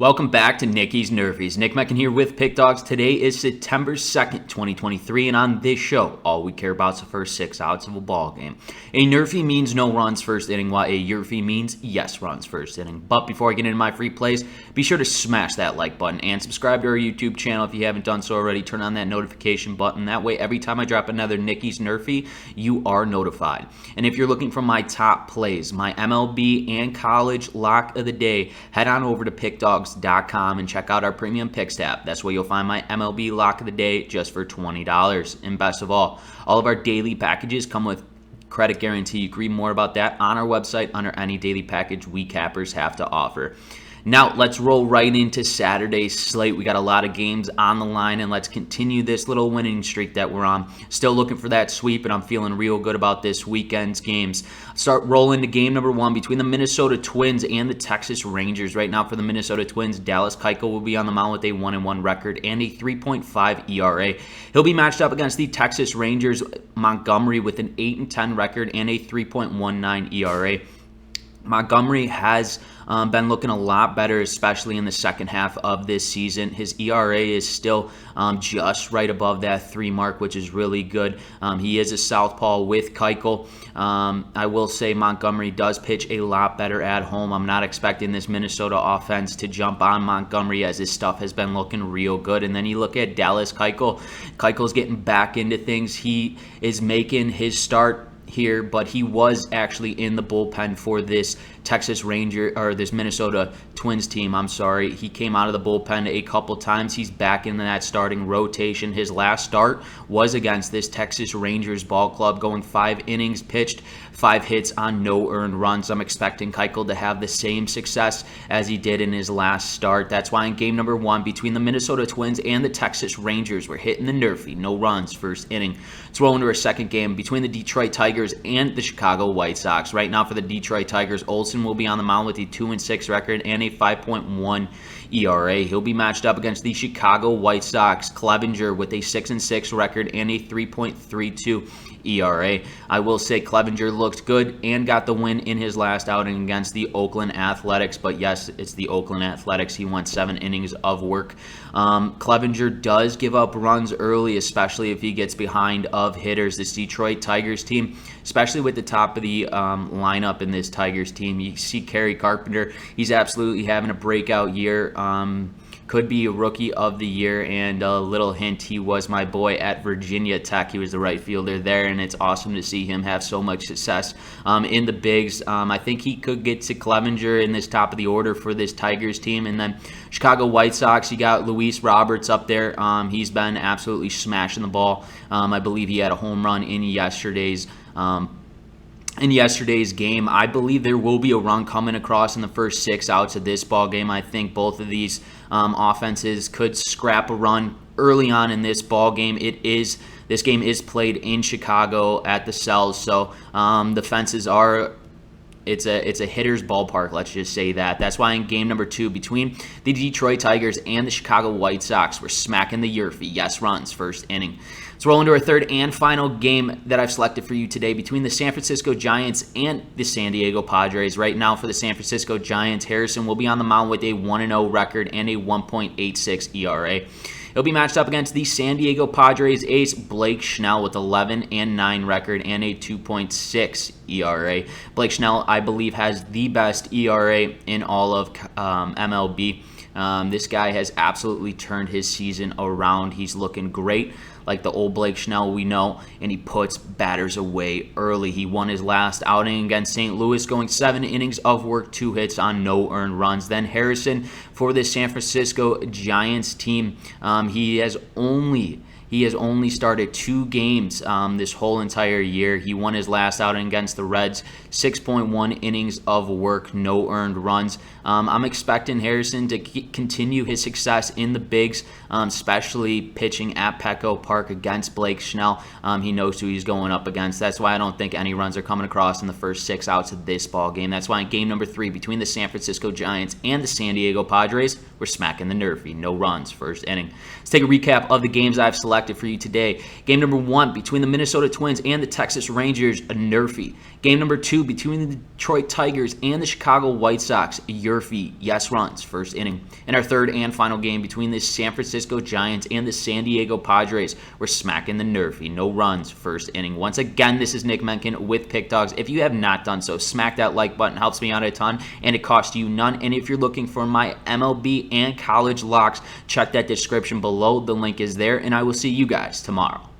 Welcome back to Nicky's Nerfies. Nick Meckin here with Pickdawgz. Today is September 2nd, 2023, and on this show, all we care about is the first 6 outs of a ball game. A Nerfie means no runs first inning, while a YRFI means yes runs first inning. But before I get into my free plays, be sure to smash that like button and subscribe to our YouTube channel if you haven't done so already. Turn on that notification button. That way, every time I drop another Nicky's Nerfie, you are notified. And if you're looking for my top plays, my MLB and college lock of the day, head on over to Pickdawgz.com and check out our premium picks tab. That's where you'll find my MLB lock of the day just for $20. And best of all of our daily packages come with credit guarantee. You can read more about that on our website under any daily package we cappers have to offer. Now, let's roll right into Saturday's slate. We got a lot of games on the line, and let's continue this little winning streak that we're on. Still looking for that sweep, and I'm feeling real good about this weekend's games. Start rolling to game number 1 between the Minnesota Twins and the Texas Rangers. Right now for the Minnesota Twins, Dallas Keuchel will be on the mound with a 1-1 record and a 3.5 ERA. He'll be matched up against the Texas Rangers, Montgomery, with an 8-10 record and a 3.19 ERA. Montgomery has been looking a lot better, especially in the second half of this season. His ERA is still just right above that 3 mark, which is really good. He is a southpaw with Keuchel. I will say Montgomery does pitch a lot better at home. I'm not expecting this Minnesota offense to jump on Montgomery, as his stuff has been looking real good. And then you look at Dallas Keuchel. Keuchel's getting back into things. He is making his start here, but he was actually in the bullpen for this Texas Ranger, or this Minnesota Twins team. He came out of the bullpen a couple times. He's back in that starting rotation. His last start was against this Texas Rangers ball club, going 5 innings pitched, 5 hits on no earned runs. I'm expecting Keuchel to have the same success as he did in his last start. That's why in game number 1 between the Minnesota Twins and the Texas Rangers, we're hitting the Nerfie. No runs first inning. Let's roll into our second game between the Detroit Tigers and the Chicago White Sox. Right now for the Detroit Tigers, Olsen will be on the mound with a 2-6 record and a 5.1 ERA. He'll be matched up against the Chicago White Sox, Clevenger, with a 6-6 record and a 3.32 ERA. I will say Clevenger looked good and got the win in his last outing against the Oakland Athletics, but yes, it's the Oakland Athletics. He went 7 innings of work. Clevenger does give up runs early, especially if he gets behind of hitters. This Detroit Tigers team, especially with the top of the lineup in this Tigers team, you see Kerry Carpenter. He's absolutely having a breakout year. Could be a rookie of the year, and a little hint, he was my boy at Virginia Tech. He was the right fielder there, and it's awesome to see him have so much success in the bigs. I think he could get to Clevenger in this top of the order for this Tigers team. And then Chicago White Sox, you got Luis Roberts up there. He's been absolutely smashing the ball. I believe he had a home run in yesterday's game. I believe there will be a run coming across in the first 6 outs of this ball game. I think both of these offenses could scrap a run early on in this ball game. This game is played in Chicago at the Cells, so the fences are. It's a hitter's ballpark, let's just say that. That's why in game number 2 between the Detroit Tigers and the Chicago White Sox, we're smacking the YRFI. Yes runs first inning. Let's roll into our third and final game that I've selected for you today between the San Francisco Giants and the San Diego Padres. Right now for the San Francisco Giants, Harrison will be on the mound with a 1-0 record and a 1.86 ERA. He'll be matched up against the San Diego Padres ace, Blake Snell, with 11-9 record and a 2.6 ERA. Blake Snell, I believe, has the best ERA in all of MLB. This guy has absolutely turned his season around. He's looking great, like the old Blake Snell we know, and he puts batters away early. He won his last outing against St. Louis, going 7 innings of work, 2 hits on no earned runs. Then Harrison for the San Francisco Giants team, he has only started 2 games this whole entire year. He won his last outing against the Reds, 6.1 innings of work, no earned runs. I'm expecting Harrison to continue his success in the bigs, especially pitching at Petco Park against Blake Snell. He knows who he's going up against. That's why I don't think any runs are coming across in the first 6 outs of this ball game. That's why in game number 3 between the San Francisco Giants and the San Diego Padres, we're smacking the Nerfie. No runs first inning. Let's take a recap of the games I've selected selected for you today. Game number 1 between the Minnesota Twins and the Texas Rangers, a NRFI. Game number 2 between the Detroit Tigers and the Chicago White Sox, a YRFI, yes runs, first inning. And our third and final game between the San Francisco Giants and the San Diego Padres, we're smacking the NRFI, no runs, first inning. Once again, this is Nick Menken with Pickdawgz. If you have not done so, smack that like button, helps me out a ton, and it costs you none. And if you're looking for my MLB and college locks, check that description below. The link is there, and I will see you guys tomorrow.